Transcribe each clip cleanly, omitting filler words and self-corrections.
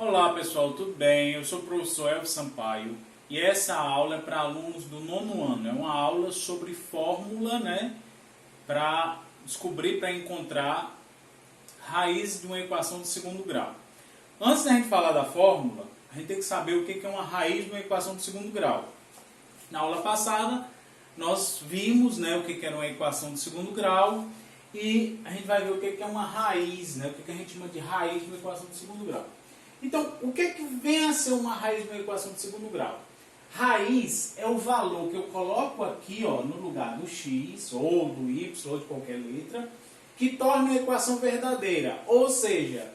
Olá pessoal, tudo bem? Eu sou o professor Elvio Sampaio e essa aula é para alunos do nono ano. É uma aula sobre fórmula, para descobrir, para encontrar raiz de uma equação de segundo grau. Antes da gente falar da fórmula, a gente tem que saber o que é uma raiz de uma equação de segundo grau. Na aula passada, nós vimos o que era uma equação de segundo grau e a gente vai ver o que é uma raiz, o que a gente chama de raiz de uma equação de segundo grau. Então, o que vem a ser uma raiz de uma equação de segundo grau? Raiz é o valor que eu coloco aqui no lugar do x, ou do y, ou de qualquer letra, que torna a equação verdadeira. Ou seja,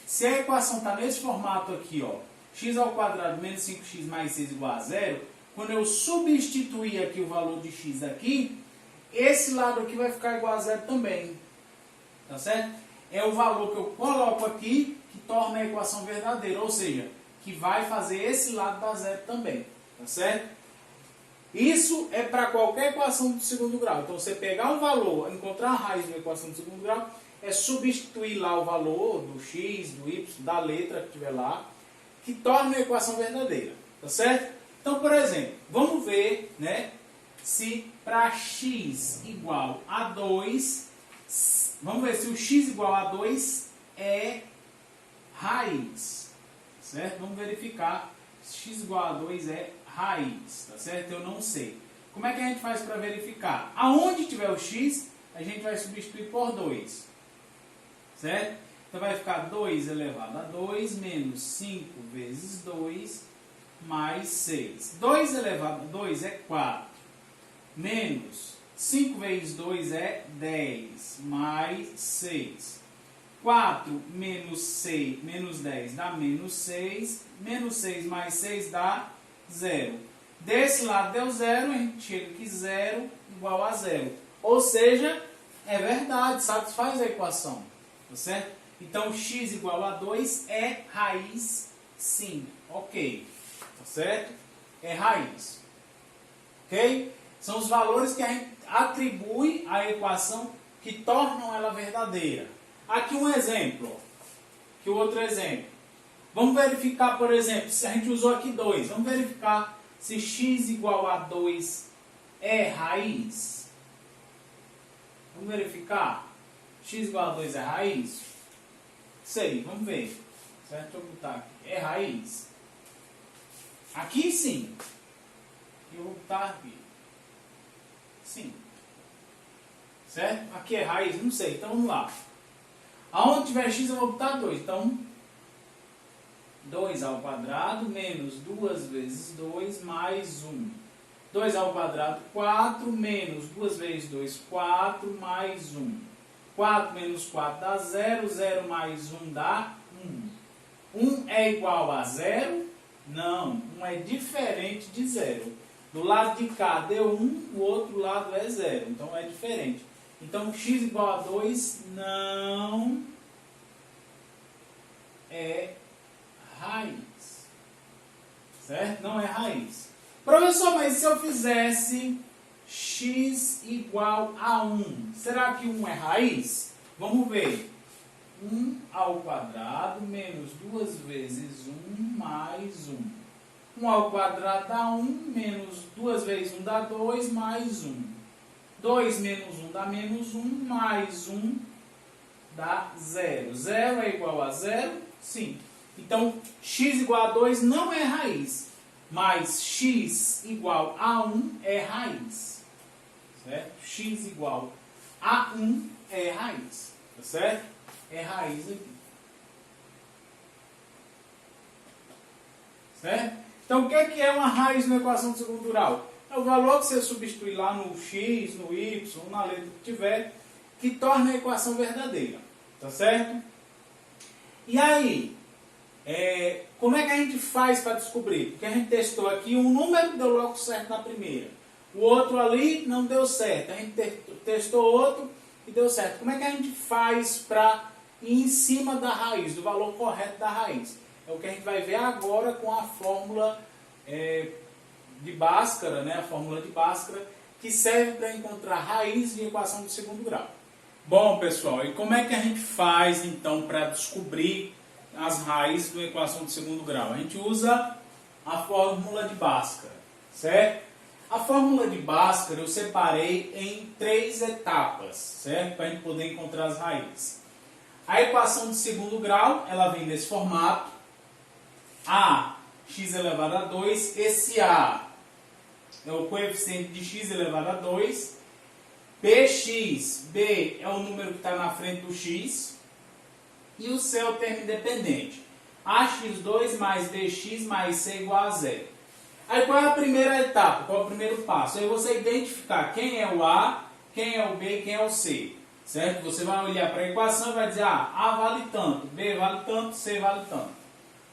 se a equação está nesse formato aqui, x ao quadrado menos 5x mais 6 igual a zero, quando eu substituir aqui o valor de x aqui, esse lado aqui vai ficar igual a zero também. Tá certo? É o valor que eu coloco aqui que torna a equação verdadeira, ou seja, que vai fazer esse lado dar zero também, tá certo? Isso é para qualquer equação de segundo grau. Então, você pegar um valor, encontrar a raiz de uma equação de segundo grau, é substituir lá o valor do x, do y, da letra que tiver lá, que torna a equação verdadeira, tá certo? Então, por exemplo, vamos ver, se para x igual a 2, vamos ver se o x igual a 2 é raiz, certo? Vamos verificar se x igual a 2 é raiz, tá certo? Eu não sei. Como é que a gente faz para verificar? Aonde tiver o x, a gente vai substituir por 2, certo? Então vai ficar 2 elevado a 2 menos 5 vezes 2 mais 6. 2 elevado a 2 é 4, menos 5 vezes 2 é 10, mais 6. 4 menos 6, menos 10 dá menos 6. Menos 6 mais 6 dá 0. Desse lado deu 0, a gente chega aqui 0 igual a 0. Ou seja, é verdade, satisfaz a equação. Tá certo? Então, x igual a 2 é raiz sim. Ok. Tá certo? É raiz. Ok? São os valores que a gente atribui à equação que tornam ela verdadeira. Aqui um exemplo. Aqui outro exemplo. Vamos verificar, por exemplo, se a gente usou aqui 2. Vamos verificar se x igual a 2 é raiz. Vamos verificar. X igual a 2 é raiz? Isso aí, vamos ver. Certo? Deixa eu botar aqui. É raiz? Aqui sim. Eu vou botar aqui. Sim. Certo? Aqui é raiz? Não sei. Então vamos lá. Aonde tiver x eu vou botar 2. Então, 2 ao quadrado menos 2 vezes 2 mais 1. 2 ao quadrado, 4, menos 2 vezes 2, 4, mais 1. 4 menos 4 dá 0, 0 mais 1 dá 1. 1 é igual a 0? Não, 1 é diferente de 0. Do lado de cá deu 1, o outro lado é 0, então é diferente. Então, x igual a 2 não é raiz. Certo? Não é raiz. Professor, mas se eu fizesse x igual a 1, será que 1 é raiz? Vamos ver. 1 ao quadrado menos 2 vezes 1 mais 1. 1 ao quadrado dá 1, menos 2 vezes 1 dá 2, mais 1. 2 menos 1 dá menos 1, mais 1 dá 0. 0 é igual a 0? Sim. Então, x igual a 2 não é raiz, mas x igual a 1 é raiz. Certo? X igual a 1 é raiz. Tá certo? É raiz aqui. Certo? Então, o que é uma raiz na equação de segundo grau? É o valor que você substitui lá no x, no y, na letra que tiver, que torna a equação verdadeira. Tá certo? E aí, como é que a gente faz para descobrir? Porque a gente testou aqui, um número deu logo certo na primeira. O outro ali não deu certo. A gente testou outro e deu certo. Como é que a gente faz para ir em cima da raiz, do valor correto da raiz? É o que a gente vai ver agora com a fórmula de Bhaskara, a fórmula de Bhaskara, que serve para encontrar raiz de equação de segundo grau. Bom, pessoal, e como é que a gente faz, então, para descobrir as raízes de uma equação de segundo grau? A gente usa a fórmula de Bhaskara, certo? A fórmula de Bhaskara eu separei em 3 etapas, certo? Para a gente poder encontrar as raízes. A equação de segundo grau, ela vem desse formato. A, x elevado a 2, esse A é o coeficiente de x elevado a 2, bx, b é o número que está na frente do x, e o c é o termo independente. ax2 mais bx mais c igual a 0. Aí qual é a primeira etapa? Qual é o primeiro passo? Aí você identificar quem é o A, quem é o B e quem é o C. Certo? Você vai olhar para a equação e vai dizer, A vale tanto, B vale tanto, C vale tanto.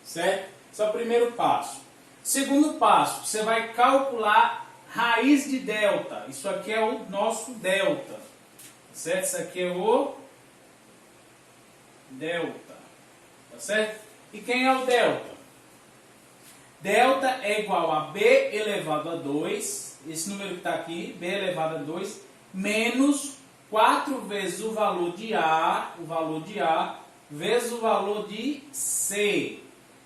Certo? Esse é o primeiro passo. Segundo passo, você vai calcular raiz de delta. Isso aqui é o nosso delta. Certo? Isso aqui é o delta. Tá certo? E quem é o delta? Delta é igual a B elevado a 2, esse número que está aqui, B elevado a 2, menos 4 vezes o valor de A, vezes o valor de C.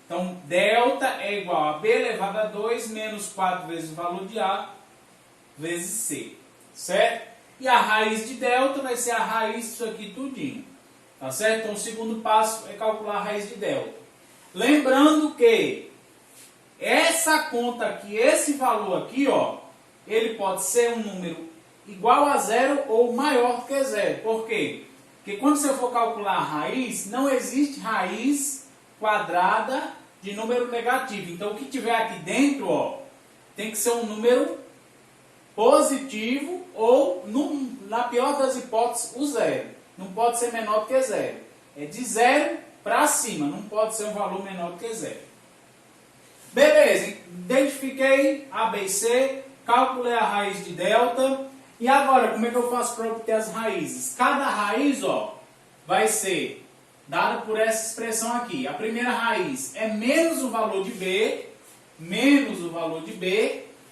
Então, delta é igual a B elevado a 2, menos 4 vezes o valor de A, vezes C. Certo? E a raiz de delta vai ser a raiz disso aqui tudinho. Tá certo? Então, o segundo passo é calcular a raiz de delta. Lembrando que essa conta aqui, esse valor aqui, ó, ele pode ser um número igual a 0 ou maior que 0. Por quê? Porque quando você for calcular a raiz, não existe raiz quadrada de número negativo. Então, o que tiver aqui dentro, ó, tem que ser um número positivo ou, na pior das hipóteses, o 0. Não pode ser menor que 0. É de 0 para cima, não pode ser um valor menor que 0. Beleza, identifiquei A, B e C, calculei a raiz de delta. E agora, como é que eu faço para obter as raízes? Cada raiz, ó, vai ser dada por essa expressão aqui. A primeira raiz é menos o valor de B,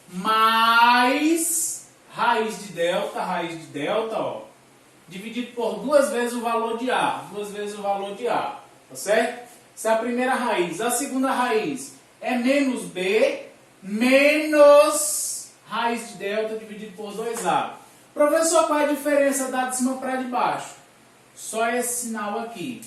mais raiz de delta, ó, dividido por 2 vezes o valor de A, tá certo? Essa é a primeira raiz. A segunda raiz é menos B, menos raiz de delta dividido por 2A. Professor, qual é a diferença da de cima para de baixo? Só esse sinal aqui.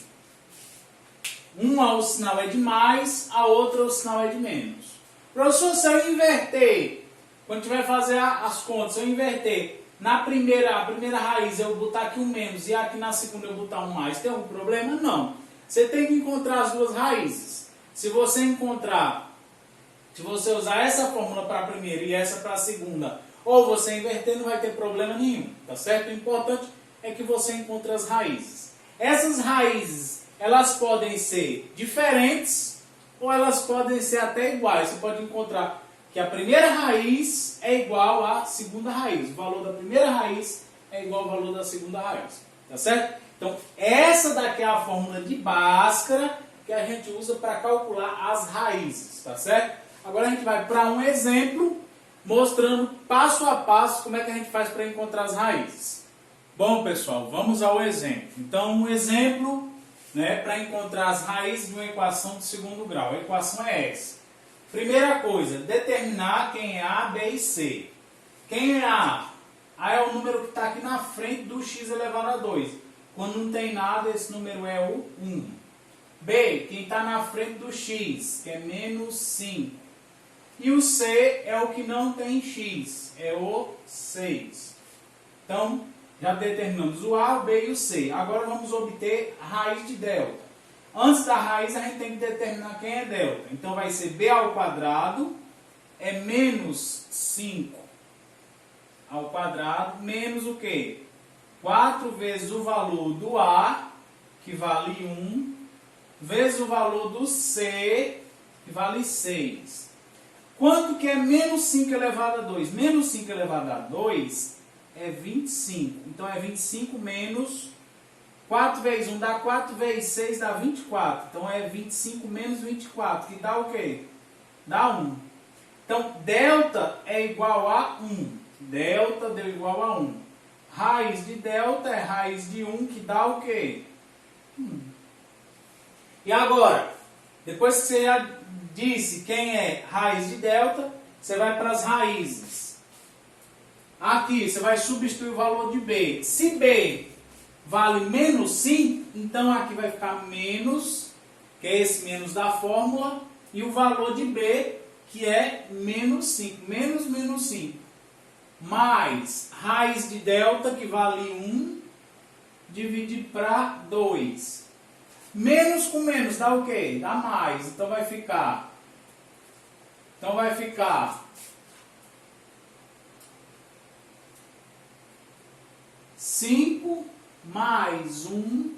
Uma o sinal é de mais, a outra o sinal é de menos. Professor, se eu inverter, quando tiver fazer as contas, se eu inverter, a primeira raiz eu botar aqui um menos e aqui na segunda eu botar um mais, tem algum problema? Não. Você tem que encontrar as duas raízes. Se você usar essa fórmula para a primeira e essa para a segunda, ou você inverter, não vai ter problema nenhum, tá certo? O importante é que você encontre as raízes. Essas raízes, elas podem ser diferentes ou elas podem ser até iguais. Você pode encontrar que a primeira raiz é igual à segunda raiz. O valor da primeira raiz é igual ao valor da segunda raiz, tá certo? Então, essa daqui é a fórmula de Bhaskara que a gente usa para calcular as raízes, tá certo? Agora a gente vai para um exemplo mostrando passo a passo como é que a gente faz para encontrar as raízes. Bom, pessoal, vamos ao exemplo. Então, um exemplo, né, para encontrar as raízes de uma equação de segundo grau. A equação é essa. Primeira coisa, determinar quem é A, B e C. Quem é A? A é o número que está aqui na frente do x elevado a 2. Quando não tem nada, esse número é o 1. B, quem está na frente do x, que é menos 5. E o C é o que não tem x, é o 6. Então, já determinamos o A, o B e o C. Agora vamos obter a raiz de delta. Antes da raiz, a gente tem que determinar quem é delta. Então, vai ser B ao quadrado é menos 5 ao quadrado, menos o quê? 4 vezes o valor do A, que vale 1, vezes o valor do C, que vale 6. Quanto que é menos 5 elevado a 2? Menos 5 elevado a 2 é 25. Então, é 25 menos 4 vezes 1 dá 4, vezes 6 dá 24. Então, é 25 menos 24, que dá o quê? Dá 1. Então, delta é igual a 1. Delta deu igual a 1. Raiz de delta é raiz de 1, que dá o quê? 1. E agora, depois que você já disse quem é raiz de delta, você vai para as raízes. Aqui você vai substituir o valor de B. Se B vale menos 5, então aqui vai ficar menos, que é esse menos da fórmula, e o valor de B, que é menos 5, menos 5. Mais raiz de delta, que vale 1, dividido para 2. Menos com menos dá o quê? Dá mais. Então vai ficar 5 mais 1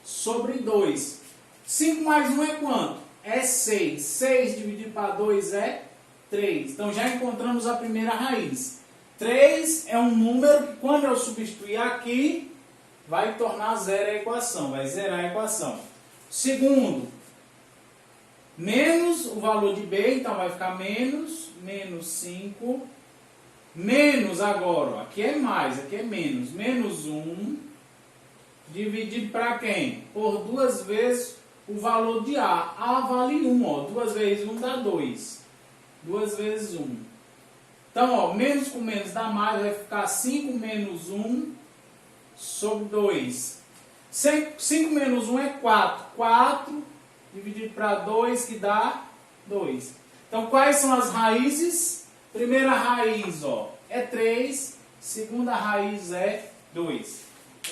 sobre 2. 5 mais 1 é quanto? É 6. 6 dividido para 2 é 3. Então já encontramos a primeira raiz. 3 é um número que quando eu substituir aqui, vai tornar zero a equação, vai zerar a equação. Segundo, menos o valor de B, então vai ficar menos 5, menos agora, ó, aqui é mais, aqui é menos 1, dividido para quem? Por 2 vezes o valor de A. A vale 1, ó, 2 vezes 1 dá 2. 2 vezes 1. Então, ó, menos com menos dá mais, vai ficar 5 menos 1 sobre 2. 5 menos 1 é 4. 4 dividido para 2, que dá 2. Então, quais são as raízes? Primeira raiz, ó, é 3. Segunda raiz é 2.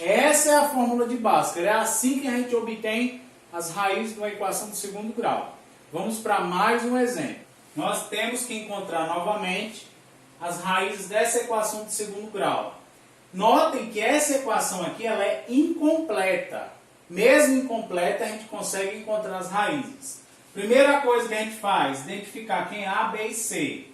Essa é a fórmula de Bhaskara. É assim que a gente obtém as raízes de uma equação de segundo grau. Vamos para mais um exemplo. Nós temos que encontrar novamente as raízes dessa equação de segundo grau. Notem que essa equação aqui ela é incompleta. Mesmo incompleta, a gente consegue encontrar as raízes. Primeira coisa que a gente faz, identificar quem é A, B e C.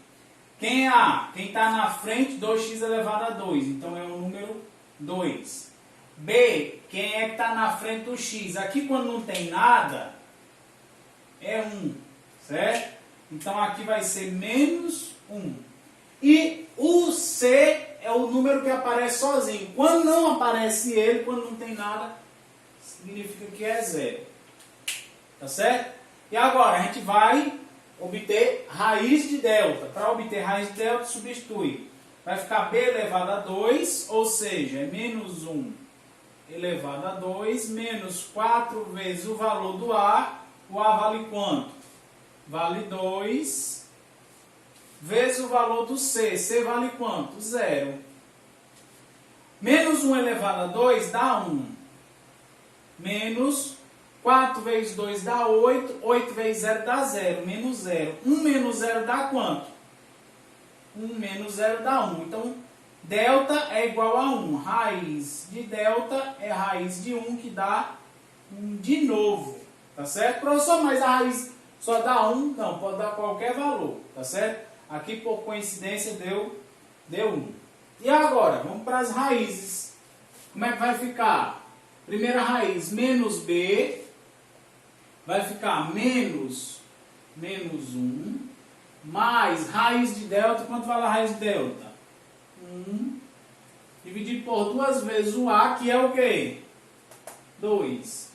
Quem é A? Quem está na frente, 2x elevado a 2. Então é o número 2. B, quem é que está na frente do x? Aqui quando não tem nada, é 1. Certo? Então aqui vai ser menos 1. E o C é o número que aparece sozinho. Quando não aparece ele, quando não tem nada, significa que é 0. Tá certo? E agora a gente vai obter raiz de delta. Para obter raiz de delta, substitui. Vai ficar B elevado a 2, ou seja, é menos 1 elevado a 2, menos 4 vezes o valor do A. O A vale quanto? Vale 2. Vezes o valor do C. C vale quanto? 0. Menos 1 elevado a 2 dá 1. Menos 4 vezes 2 dá 8. 8 vezes 0 dá 0. Menos 0. 1 menos 0 dá quanto? 1 menos 0 dá 1. Então, delta é igual a 1. Raiz de delta é raiz de 1, que dá 1 de novo. Tá certo? Professor, mas a raiz só dá 1? Não, pode dar qualquer valor. Tá certo? Aqui, por coincidência, deu 1. E agora, vamos para as raízes. Como é que vai ficar? Primeira raiz, menos B, vai ficar menos 1, mais raiz de delta. Quanto vale a raiz de delta? 1, dividido por 2 vezes o A, que é o quê? 2.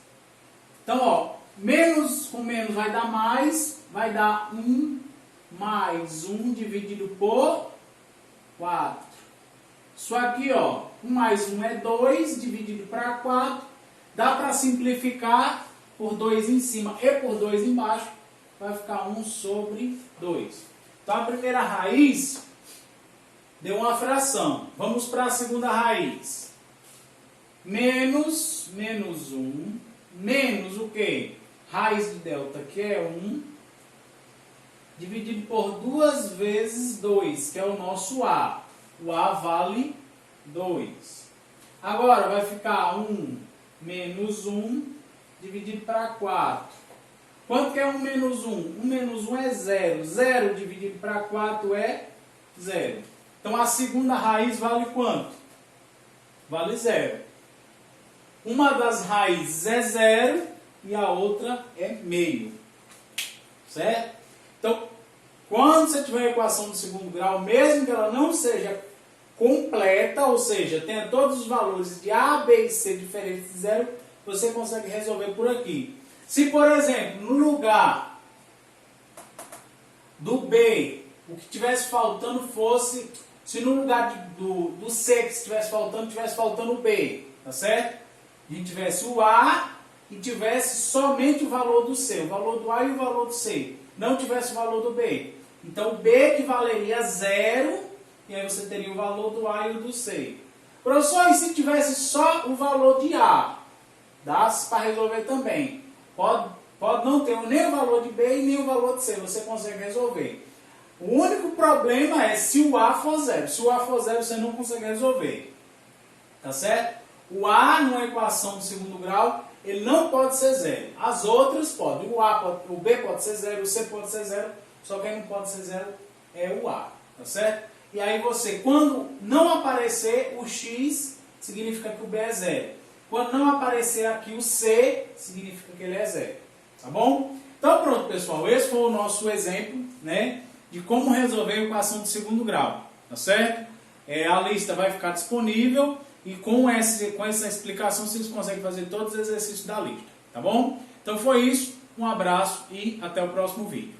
Então, ó, menos com menos vai dar mais, vai dar 1 mais 1 dividido por 4. Isso aqui, ó, 1 mais 1 é 2, dividido para 4. Dá para simplificar por 2 em cima e por 2 embaixo. Vai ficar 1 sobre 2. Então, a primeira raiz deu uma fração. Vamos para a segunda raiz. Menos 1, menos o quê? Raiz de delta, que é 1, dividido por 2 vezes 2, que é o nosso A. O A vale 2. Agora vai ficar 1 menos 1 dividido para 4. Quanto que é 1 menos 1? 1 menos 1 é 0. 0 dividido para 4 é 0. Então a segunda raiz vale quanto? Vale 0. Uma das raízes é 0 e a outra é meio. Certo? Então, quando você tiver a equação do segundo grau, mesmo que ela não seja completa, ou seja, tenha todos os valores de A, B e C diferentes de 0, você consegue resolver por aqui. Se, por exemplo, no lugar do B, o que tivesse faltando fosse, se no lugar do C que tivesse faltando o B, tá certo? A gente tivesse o A e tivesse somente o valor do C, o valor do A e o valor do C, não tivesse o valor do B. Então, o B equivaleria a 0, e aí você teria o valor do A e o do C. Professor, e se tivesse só o valor de A? Dá para resolver também. Pode não ter nem o valor de B e nem o valor de C, você consegue resolver. O único problema é se o A for 0. Se o A for 0, você não consegue resolver. Tá certo? O A, numa equação do segundo grau, ele não pode ser 0. As outras podem. O B pode ser 0, o C pode ser 0, só quem não pode ser 0 é o A. Tá certo? E aí você, quando não aparecer o X, significa que o B é 0. Quando não aparecer aqui o C, significa que ele é 0. Tá bom? Então pronto, pessoal. Esse foi o nosso exemplo, né, de como resolver a equação de segundo grau. Tá certo? A lista vai ficar disponível e com essa explicação vocês conseguem fazer todos os exercícios da lista. Tá bom? Então foi isso. Um abraço e até o próximo vídeo.